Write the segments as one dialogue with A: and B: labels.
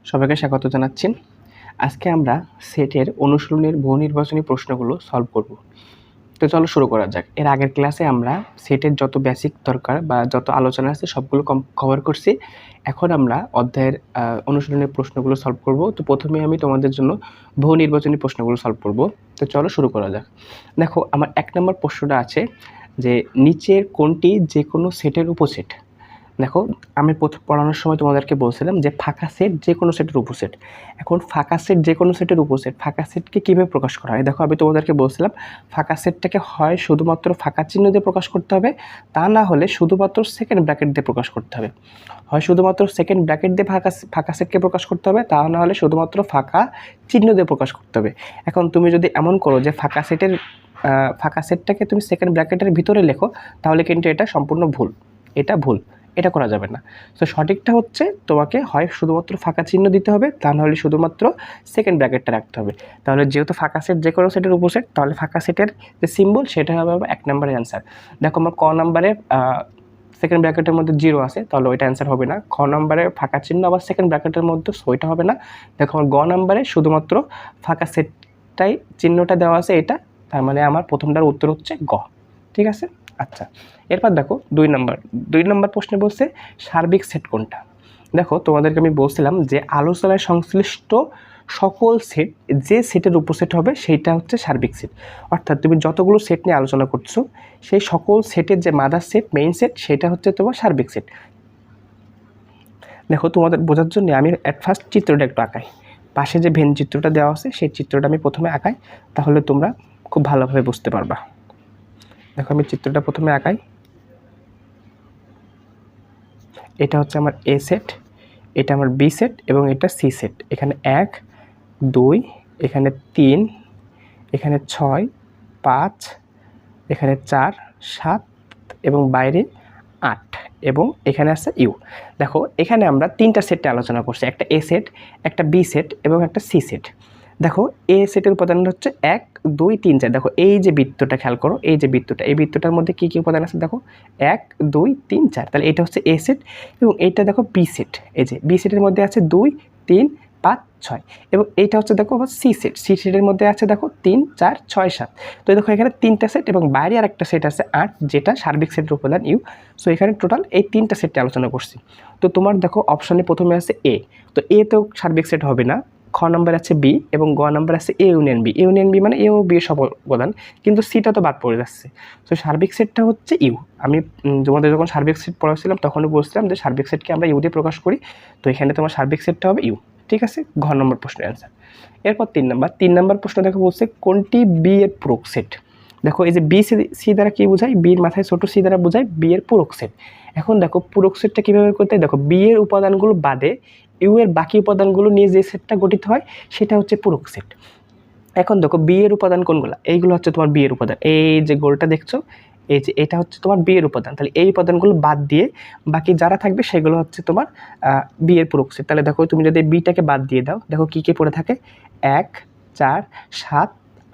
A: সবাইকে স্বাগত জানাচ্ছি। আজকে আমরা সেটের অনুশীলনের বহু নির্বাচনী প্রশ্নগুলো সলভ করব। তো চলো শুরু করা যাক। এর আগের ক্লাসে আমরা সেটের যত বেসিক দরকার বা যত আলোচনা আছে সবগুলো কভার করছি। এখন আমরা অধ্যায়ের অনুশীলনের প্রশ্নগুলো সলভ করব। তো প্রথমে আমি তোমাদের জন্য বহু নির্বাচনী প্রশ্নগুলো সলভ করব। তো চলো শুরু করা যাক। দেখো, আমার 1 নম্বর প্রশ্নটা আছে যে নিচের কোনটি যে কোনো সেটের উপসেট। দেখো, আমি পড়ানোর সময় তোমাদেরকে বলছিলাম যে ফাঁকা সেট যে কোনো সেটের উপসেট। এখন ফাঁকা সেট যে কোনো সেটের উপসেট, ফাঁকা সেটকে কীভাবে প্রকাশ করা হয়? দেখো, আমি তোমাদেরকে বলছিলাম ফাঁকা সেটটাকে হয় শুধুমাত্র ফাঁকা চিহ্ন দিয়ে প্রকাশ করতে হবে, তা না হলে শুধুমাত্র সেকেন্ড ব্র্যাকেট দিয়ে প্রকাশ করতে হবে। হয় শুধুমাত্র সেকেন্ড ব্র্যাকেট দিয়ে ফাঁকা সেটকে প্রকাশ করতে হবে, তা না হলে শুধুমাত্র ফাঁকা চিহ্ন দিয়ে প্রকাশ করতে হবে। এখন তুমি যদি এমন করো যে ফাঁকা সেটটাকে তুমি সেকেন্ড ব্র্যাকেটের ভিতরে লেখো, তাহলে কিন্তু এটা সম্পূর্ণ ভুল। এটা ভুল, এটা করা যাবে না। তো সঠিকটা হচ্ছে তোমাকে হয় শুধুমাত্র ফাঁকা চিহ্ন দিতে হবে, তা নাহলে শুধুমাত্র সেকেন্ড ব্র্যাকেটটা রাখতে হবে। তাহলে যেহেতু ফাঁকা সেট যে কোনো সেটের উপসেট, তাহলে ফাঁকা সেটের যে সিম্বল সেটা হবে 1 নম্বরের অ্যান্সার। দেখো, আমার ক নম্বরে সেকেন্ড ব্র্যাকেটের মধ্যে 0 আছে, তাহলে ওইটা অ্যান্সার হবে না। খ নম্বরে ফাঁকা চিহ্ন আবার সেকেন্ড ব্র্যাকেটের মধ্যে, ওইটা হবে না। দেখো, আমার গ নম্বরে শুধুমাত্র ফাঁকা সেটটাই চিহ্নটা দেওয়া আছে, এটা, তার মানে আমার প্রথমটার উত্তর হচ্ছে গ। ঠিক আছে? আচ্ছা, এরপর দেখো 2 নম্বর প্রশ্নে বলছে সার্বিক সেট কোনটা। দেখো, তোমাদেরকে আমি বলছিলাম যে আলোচনায় সংশ্লিষ্ট সকল সেট যে সেটের উপসেট হবে সেইটা হচ্ছে সার্বিক সেট। অর্থাৎ তুমি যতগুলো সেট নিয়ে আলোচনা করছো সেই সকল সেটের যে মাদার সেট, মেইন সেট, সেটা হচ্ছে তোমার সার্বিক সেট। দেখো, তোমাদের বোঝার জন্য আমি অ্যাট ফার্স্ট চিত্রটা একটু আঁকাই। পাশে যে ভেন চিত্রটা দেওয়া আছে সেই চিত্রটা আমি প্রথমে আঁকাই, তাহলে তোমরা খুব ভালোভাবে বুঝতে পারবা। দেখো, আমি চিত্রটা প্রথমে আঁকাই। এটা হচ্ছে আমার এ সেট, এটা আমার বি সেট এবং এটা সি সেট। এখানে 1 2, এখানে 3, এখানে 6 5, এখানে 4 7 এবং বাইরে 8 এবং এখানে আছে ইউ। দেখো, এখানে আমরা 3টা সেটে আলোচনা করছি, একটা এ সেট, একটা বি সেট এবং একটা সি সেট। দেখো, এ সেটের উপাদান হচ্ছে 1 2 3 4। দেখো, এই যে বৃত্তটা খেয়াল করো, এই যে বৃত্তটা, এই বৃত্তটার মধ্যে কী কী উপাদান আছে দেখো, 1 2 3 4। তাহলে এটা হচ্ছে এ সেট এবং এইটা দেখো বি সেট। এই যে বি সেটের মধ্যে আছে 2 3 5 6 এবং এইটা হচ্ছে দেখো আবার সি সেট। সি সেটের মধ্যে আছে দেখো 3 4 6 7। তো দেখো, এখানে 3টা সেট এবং বাইরে আরেকটা সেট আছে 8, যেটা সার্বিক সেটের উপাদান ইউ। সো এখানে টোটাল এই 3টা সেটে আলোচনা করছি। তো তোমার দেখো অপশনে প্রথমে আছে এ, তো এ তো সার্বিক সেট হবে না। খ নম্বর আছে বি এবং গ নম্বর আছে A union B. A union B মানে এ ও বি সব উপাদান, কিন্তু সিটা তো বাদ পড়ে যাচ্ছে। তো সার্বিক সেটটা হচ্ছে ইউ। আমি তোমাদের যখন সার্বিক সেট পড়াচ্ছিলাম তখনই বলছিলাম যে সার্বিক সেটকে আমরা ইউ দিয়ে প্রকাশ করি। তো এখানে তোমার সার্বিক সেটটা হবে ইউ। ঠিক আছে? ঘ নম্বর প্রশ্নের অ্যান্সার। এরপর 3 নম্বর প্রশ্ন দেখো, বলছে কোনটি বি এর পূরক সেট। দেখো, এই যে বি সি দ্বারা কি বোঝায়, বির মাথায় ছোট সি দ্বারা বোঝায় বি এর পূরক সেট। এখন দেখো, পূরক সেটটা কীভাবে করতে হয়, দেখো বি এর উপাদানগুলো বাদে ইউ এর বাকি উপাদানগুলো নিয়ে যে সেটটা গঠিত হয় সেটা হচ্ছে পূরক সেট। এখন দেখো, বি এর উপাদান কোনগুলো, এইগুলো হচ্ছে তোমার বি এর উপাদান। এই যে গোলটা দেখছো, এই যে এটা হচ্ছে তোমার বি এর উপাদান। তাহলে এই উপাদানগুলো বাদ দিয়ে বাকি যারা থাকবে সেগুলো হচ্ছে তোমার বি এর পূরক সেট। তাহলে দেখো, তুমি যদি বিটাকে বাদ দিয়ে দাও, দেখো কী কী পড়ে থাকে, 1 4 7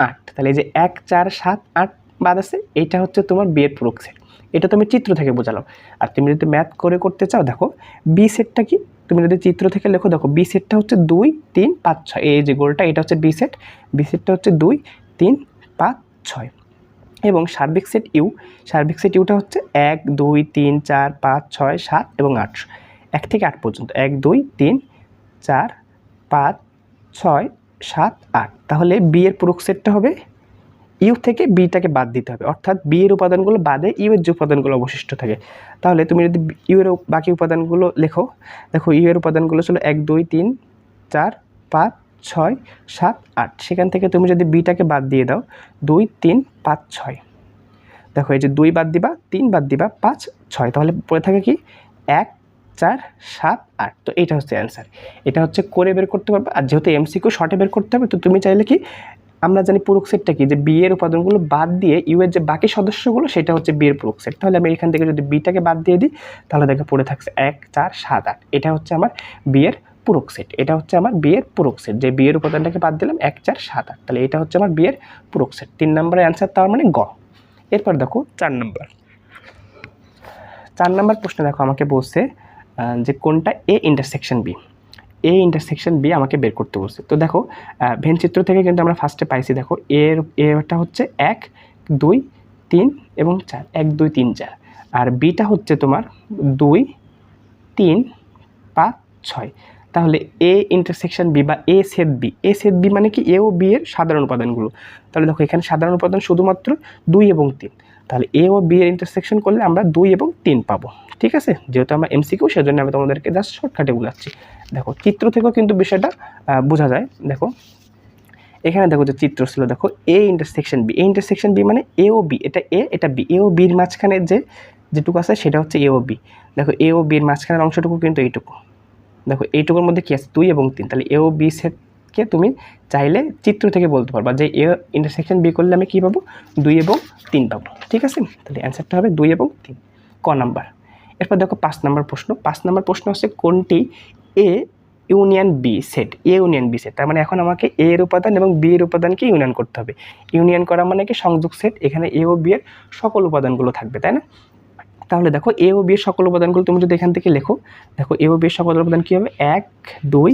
A: 8। তাহলে এই যে 1 4 7 8 বাদ আছে, এইটা হচ্ছে তোমার বি এর পূরক সেট। এটা তুমি চিত্র থেকে বোঝালাম। আর তুমি যদি ম্যাথ করে করতে চাও, দেখো বি সেটটা কি, তুমি যদি চিত্র থেকে লেখো, দেখো বি সেটটা হচ্ছে 2 3 5 6। এই যে গোলটা, এটা হচ্ছে বি সেট। বি সেটটা হচ্ছে 2 3 5 6 এবং সার্বিক সেট ইউ, সার্বিক সেট ইউটা হচ্ছে 1 2 3 4 5 6 7 এবং 8, 1 থেকে 8 পর্যন্ত, 1 2 3 4 5 6 7 8। তাহলে বি এর পূরক সেটটা হবে ইউ থেকে বিটাকে বাদ দিতে হবে, অর্থাৎ বি এর উপাদানগুলো বাদে ইউ এর যে উপাদানগুলো অবশিষ্ট থাকে। তাহলে তুমি যদি ইউ এর বাকি উপাদানগুলো লেখো, দেখো ইউ এর উপাদানগুলো ছিল 1 2 3 4 5 6 7 8। সেখান থেকে তুমি যদি বিটাকে বাদ দিয়ে দাও, 2 3 5 6। দেখো, এই যে 2 বাদ দিবা, 3 বাদ দিবা, 5 6, তাহলে পড়ে থাকে কি 1 4 7 8। তো এটা হচ্ছে অ্যান্সার। এটা হচ্ছে করে বের করতে পারবে। আর যেহেতু এমসিকিউ শর্টে বের করতে হবে, তো তুমি চাইলে কি, আমরা জানি পূরক সেটটা কি, যে বি এর উপাদানগুলো বাদ দিয়ে ইউ এর যে বাকি সদস্যগুলো সেটা হচ্ছে বি এর পূরক সেট। তাহলে আমি এখান থেকে যদি বিটাকে বাদ দিয়ে দিই, তাহলে দেখো পড়ে থাকছে 1 4 7 8। এটা হচ্ছে আমার বি এর পূরক সেট। এটা হচ্ছে আমার বি এর পূরক সেট, যে বি এর উপাদানটাকে বাদ দিলাম 1 4 7 8। তাহলে এটা হচ্ছে আমার বি এর পূরক সেট। 3 নম্বরের অ্যান্সার তার মানে গ। এরপর দেখো 4 নম্বর প্রশ্ন। দেখো, আমাকে বলছে যে কোনটা A intersection B. A intersection B আমাকে বের করতে বলছে। তো দেখো ভেন চিত্র থেকে কিন্তু আমরা ফার্স্টে পাইছি, দেখো এটা হচ্ছে 1 2 3 এবং 4, 1 2 3 4, আর বিটা হচ্ছে তোমার 2 3 5 6। তাহলে এ ইন্টারসেকশন বি বা এ সেট বি, এ সেট বি মানে কি এ ও বি এর সাধারণ উপাদানগুলো। তাহলে দেখো এখানে সাধারণ উপাদান শুধুমাত্র 2 এবং 3, তাহলে এ ও বি এর ইন্টারসেকশন করলে আমরা 2 এবং 3 পাবো। ঠিক আছে, যেহেতু আমরা এমসিকিউ সেজন্য আমি তোমাদেরকে জাস্ট শর্টকাটে বোঝাচ্ছি। দেখো চিত্র থেকেও কিন্তু বিষয়টা বোঝা যায়। দেখো এখানে দেখো যে চিত্র ছিল, দেখো A intersection B, A intersection B মানে এ ও বি, এটা এ এটা বি, এ ও বির মাঝখানে যেটুকু আছে সেটা হচ্ছে এ ও বি। দেখো এ ও বির মাঝখানের অংশটুকু কিন্তু এইটুকু, দেখো এইটুকুর মধ্যে কি আছে 2 এবং 3, তাহলে এ ও বি সেটকে তুমি চাইলে চিত্র থেকে বলতে পারবা যে এ ইন্টারসেকশন বি করলে আমি কী পাবো, 2 এবং 3 পাবো। ঠিক আছে, তাহলে অ্যান্সারটা হবে 2 এবং 3, ক নাম্বার। এরপর দেখো 5 নাম্বার প্রশ্ন। 5 নাম্বার প্রশ্ন হচ্ছে কোনটি A union B set, A union B set. তার মানে এখন আমাকে এ এর উপাদান এবং বি এর উপাদানকে ইউনিয়ন করতে হবে। ইউনিয়ন করা মানে কি সংযোগ সেট, এখানে এ ও বি এর সকল উপাদানগুলো থাকবে, তাই না? তাহলে দেখো এ ও বি এর সকল উপাদানগুলো তুমি যদি এখান থেকে লেখো, দেখো এ ও বি এর সকল উপাদান কী হবে, 1 2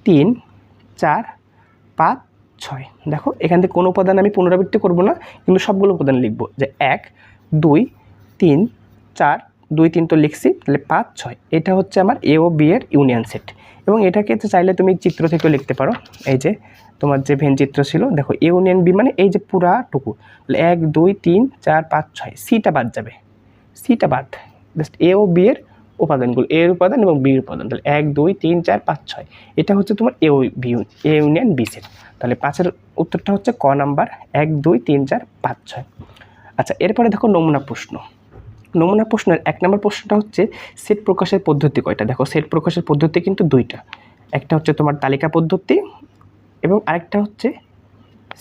A: 3 4 5 6। দেখো এখান থেকে কোনো উপাদান আমি পুনরাবৃত্তি করবো না, কিন্তু সবগুলো উপাদান লিখবো, যে 1 2 3 4, 2 3 তো লিখছি, তাহলে 5 6, এটা হচ্ছে আমার এ ও বি এর ইউনিয়ন সেট। এবং এটাকে তো চাইলে তুমি চিত্র থেকেও লিখতে পারো, এই যে তোমার যে ভেন চিত্র ছিল, দেখো এ ইউনিয়ন বি মানে এই যে পুরাটুকু, তাহলে 1 2 3 4 5 6, সিটা বাদ যাবে, সিটা বাদ, জাস্ট এ ও বি এর উপাদানগুলো, এ এর উপাদান এবং বি এর উপাদান, তাহলে 1 2 3 4 5 6, এটা হচ্ছে তোমার এ ও B, A union B set. তাহলে 5-এর উত্তরটা হচ্ছে ক নাম্বার, 1 2 3 4 5 6। আচ্ছা, এরপরে দেখো নমুনা প্রশ্ন। নমুনা প্রশ্নের 1 নম্বর প্রশ্নটা হচ্ছে সেট প্রকাশের পদ্ধতি কয়টা। দেখো সেট প্রকাশের পদ্ধতি কিন্তু দুইটা, একটা হচ্ছে তোমার তালিকা পদ্ধতি এবং আরেকটা হচ্ছে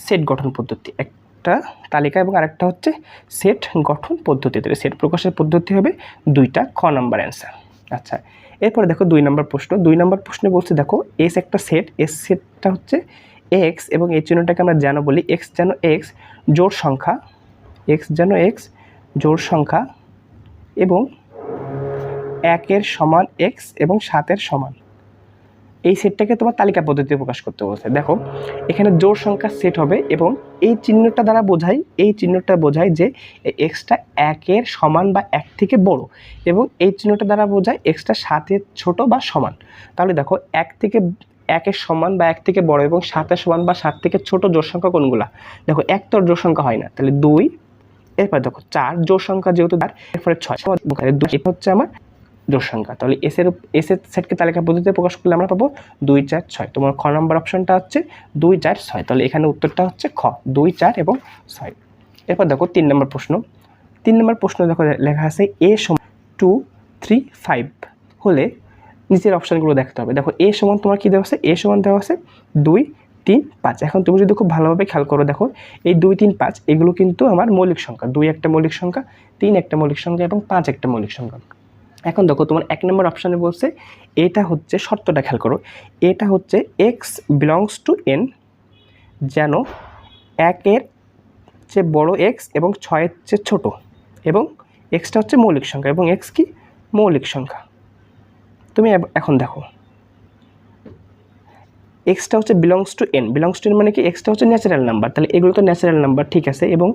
A: সেট গঠন পদ্ধতি। একটা তালিকা এবং আরেকটা হচ্ছে সেট গঠন পদ্ধতি। তাহলে সেট প্রকাশের পদ্ধতি হবে দুইটা, খ নাম্বার অ্যান্সার। আচ্ছা, এরপরে দেখো 2 নম্বর প্রশ্ন। 2 নম্বর প্রশ্নে বলছে দেখো এস একটা সেট, এস সেটটা হচ্ছে এক্স এবং এই চিহ্নটাকে আমরা যেন বলি এক্স যেন এক্স জোড় সংখ্যা, এক্স যেন এক্স জোড় সংখ্যা এবং 1-এর সমান এক্স এবং 7-এর সমান, এই সেটটাকে তোমার তালিকা পদ্ধতিতে প্রকাশ করতে বলছে। দেখো এখানে জোড় সংখ্যার সেট হবে এবং এই চিহ্নটা দ্বারা বোঝায়, এই চিহ্নটা বোঝায় যে এক্সটা 1-এর সমান বা 1 থেকে বড়, এবং এই চিহ্নটা দ্বারা বোঝায় এক্সটা 7-এর ছোট বা সমান। তাহলে দেখো 1-এর সমান বা 1 থেকে বড় এবং 7-এর সমান বা 7 থেকে ছোট জোড় সংখ্যা কোনগুলা, দেখো 1 তো জোড় সংখ্যা হয় না, তাহলে 2, এরপর দেখো 4 জোড় সংখ্যা যেহেতু 4, এরপরে 6, 2, এটা হচ্ছে আমার জোড় সংখ্যা। তাহলে এসের সেটকে তালিকা পদ্ধতিতে প্রকাশ করলে আমরা পাবো 2 4 6। তোমার খ নম্বর অপশনটা হচ্ছে 2 4 6, তাহলে এখানে উত্তরটা হচ্ছে খ 2 4 এবং 6। এরপর দেখো 3 নম্বর প্রশ্ন। 3 নম্বর প্রশ্ন দেখো লেখা আছে এ সমান 2 3 5 হলে নিচের অপশানগুলো দেখতে হবে। দেখো এ সমান তোমার কী দেওয়া আছে, এ সমান দেওয়া আছে 2 3 5। এখন তুমি যদি খুব ভালোভাবে খেয়াল করো, দেখো এই 2 3 5 এগুলো কিন্তু আমার মৌলিক সংখ্যা, 2 একটা মৌলিক সংখ্যা, 3 একটা মৌলিক সংখ্যা এবং 5 একটা মৌলিক সংখ্যা। এখন দেখো তোমার 1 নম্বর অপশানে বলছে এটা হচ্ছে শর্তটা খেয়াল করো, এটা হচ্ছে এক্স বিলংস টু এন যেন 1-এর চেয়ে বড় এক্স এবং 6-এর চেয়ে ছোট, এবং এক্সটা হচ্ছে মৌলিক সংখ্যা এবং এক্স কি মৌলিক সংখ্যা। তুমি এখন দেখো এক্সটা হচ্ছে belongs to N, belongs to N মানে কি এক্সটা হচ্ছে ন্যাচারাল নাম্বার, তাহলে এগুলো তো ন্যাচারাল নাম্বার, ঠিক আছে, এবং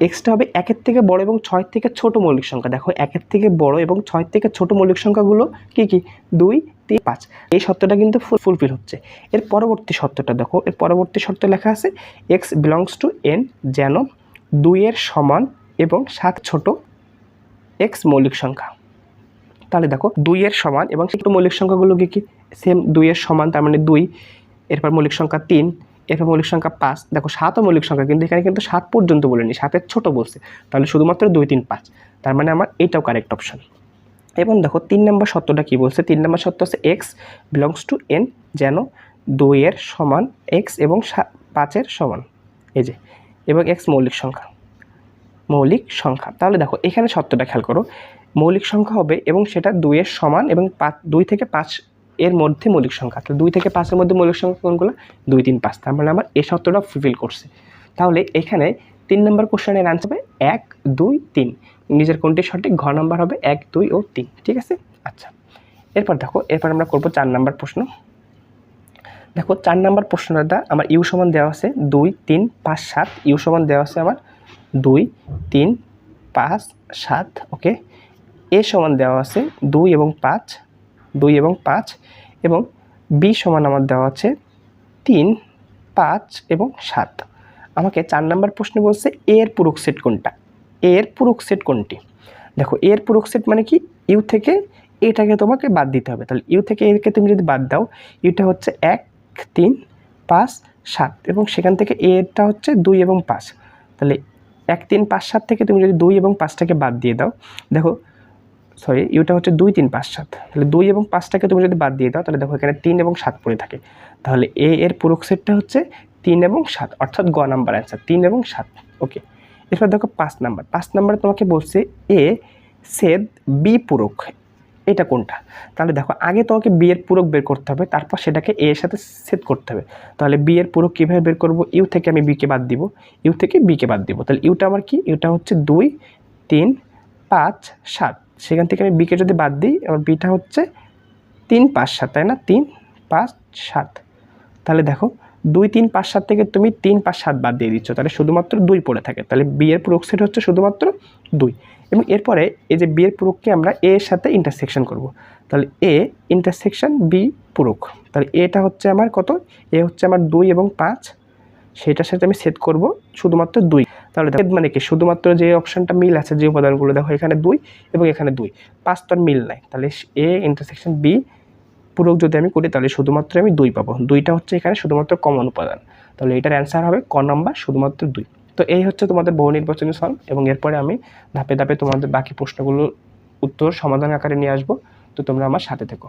A: এক্সটা হবে 1-এর থেকে বড় এবং 6-এর থেকে ছোট মৌলিক সংখ্যা। দেখো 1-এর থেকে বড় এবং 6-এর থেকে ছোট মৌলিক সংখ্যাগুলো কি কি 2 3 5, এই শর্তটা কিন্তু ফুলফিল হচ্ছে। এর পরবর্তী শর্তটা দেখো, এর পরবর্তী শর্ত লেখা আছে এক্স বিলংস টু এন যেন 2-এর সমান এবং 7 ছোট এক্স মৌলিক সংখ্যা। তাহলে দেখো 2-এর সমান এবং ছোট মৌলিক সংখ্যাগুলো কি কি সেম, 2-এর সমান তার মানে 2, এরপর মৌলিক সংখ্যা 3, এরপর মৌলিক সংখ্যা 5। দেখো 7ও মৌলিক সংখ্যা, কিন্তু এখানে কিন্তু 7 পর্যন্ত বলেনি, 7-এর ছোট বলছে, তাহলে শুধুমাত্র 2 3 5, তার মানে আমার এইটাও কারেক্ট অপশন। এবং দেখো 3 নম্বর শর্তটা কি বলছে, 3 নম্বর শর্ত হচ্ছে এক্স বিলংস টু এন যেন 2-এর সমান এক্স এবং 5-এর সমান, এই যে, এবং এক্স মৌলিক সংখ্যা, মৌলিক সংখ্যা। তাহলে দেখো এখানে শর্তটা খেয়াল করো, মৌলিক সংখ্যা হবে এবং সেটা 2-এর সমান এবং 2 থেকে 5 এর মধ্যে মৌলিক সংখ্যা, তাহলে 2 থেকে 5-এর মধ্যে মৌলিক সংখ্যা কোনগুলো 2 3 5, তার মানে আমার এই শর্তটা ফুলফিল করছে। তাহলে এখানে 3 নম্বর কোশ্চেনের আনসার হবে 1 2 3, নিজের কোনটি সঠিক, ঘ নাম্বার হবে 1 2 ও 3, ঠিক আছে। আচ্ছা, এরপর দেখো এরপর আমরা করব 4 নম্বর প্রশ্ন। দেখো 4 নাম্বার প্রশ্নটা আমার ইউ সমান দেওয়া আছে 2 3 5 7, ইউ সমান দেওয়া আছে আমার 2 3 5 7। ওকে, এ সমান দেওয়া আছে 2 এবং 5, 2 এবং 5, এবং বি সমান আমার দেওয়া আছে 3 5 এবং 7। আমাকে 4 নাম্বার প্রশ্নে বলছে এ এর পূরক সেট কোনটা, এ এর পূরক সেট কোনটি। দেখো এ এর পূরক সেট মানে কি, ইউ থেকে এটাকে তোমাকে বাদ দিতে হবে। তাহলে ইউ থেকে একে তুমি যদি বাদ দাও, ইউটা হচ্ছে 1 3 5 7, এবং সেখান থেকে এটা হচ্ছে 2 এবং 5। তাহলে 1 3 5 7 থেকে তুমি যদি 2 এবং 5টাকে বাদ দিয়ে দাও, দেখো সরি ইউটা হচ্ছে 2 3 5 7, তাহলে 2 এবং 5টাকে তুমি যদি বাদ দিয়ে দাও, তাহলে দেখো এখানে 3 এবং 7 পড়ে থাকে। তাহলে এ এর পূরক সেটটা হচ্ছে 3 এবং 7, অর্থাৎ গ নাম্বার অ্যান্সার 3 এবং 7। ওকে, এরপর দেখো 5 নাম্বার, 5 নাম্বারে তোমাকে বলছে এ ছেদ বি পূরক, এটা কোনটা। তাহলে দেখো আগে তোমাকে বি এর পূরক বের করতে হবে, তারপর সেটাকে এ এর সাথে ছেদ করতে হবে। তাহলে বি এর পূরক কীভাবে বের করব, ইউ থেকে আমি বিকে বাদ দিব, ইউ থেকে বিকে বাদ দিব। তাহলে ইউটা আমার কি, ইউটা হচ্ছে 2 3 5 7, সেখান থেকে আমি বিকে যদি বাদ দিই, আমার বিটা হচ্ছে 3 5 7, তাই না, 3 5 7। তাহলে দেখো 2 3 5 7 থেকে তুমি 3 5 7 বাদ দিয়ে দিচ্ছ, তাহলে শুধুমাত্র 2 পড়ে থাকে। তাহলে বি এর পূরক সেট হচ্ছে শুধুমাত্র 2। এবং এরপরে এই যে বি এর পূরককে আমরা এ এর সাথে ইন্টারসেকশন করব। তাহলে এ ইন্টারসেকশন বি পূরক, তাহলে এটা হচ্ছে আমার কত, এ হচ্ছে আমার 2 এবং 5, সেটার সাথে আমি সেট করব শুধুমাত্র 2। তাহলে দেখো মানে কি, শুধুমাত্র যে অপশনটা মিল আছে, যে উপাদানগুলো দেখো এখানে 2 এবং এখানে 2, 5 তো আর মিল নাই। তাহলে এ ইন্টারসেকশন বি পূরক যদি আমি করি, তাহলে শুধুমাত্র আমি 2 পাবো। 2টা হচ্ছে এখানে শুধুমাত্র কমন উপাদান। তাহলে এটার অ্যান্সার হবে ক নাম্বার, শুধুমাত্র 2। তো এই হচ্ছে তোমাদের বহু নির্বাচনী সলভ, এবং এরপরে আমি ধাপে ধাপে তোমাদের বাকি প্রশ্নগুলোর উত্তর সমাধান আকারে নিয়ে আসবো। তো তোমরা আমার সাথে থেকো।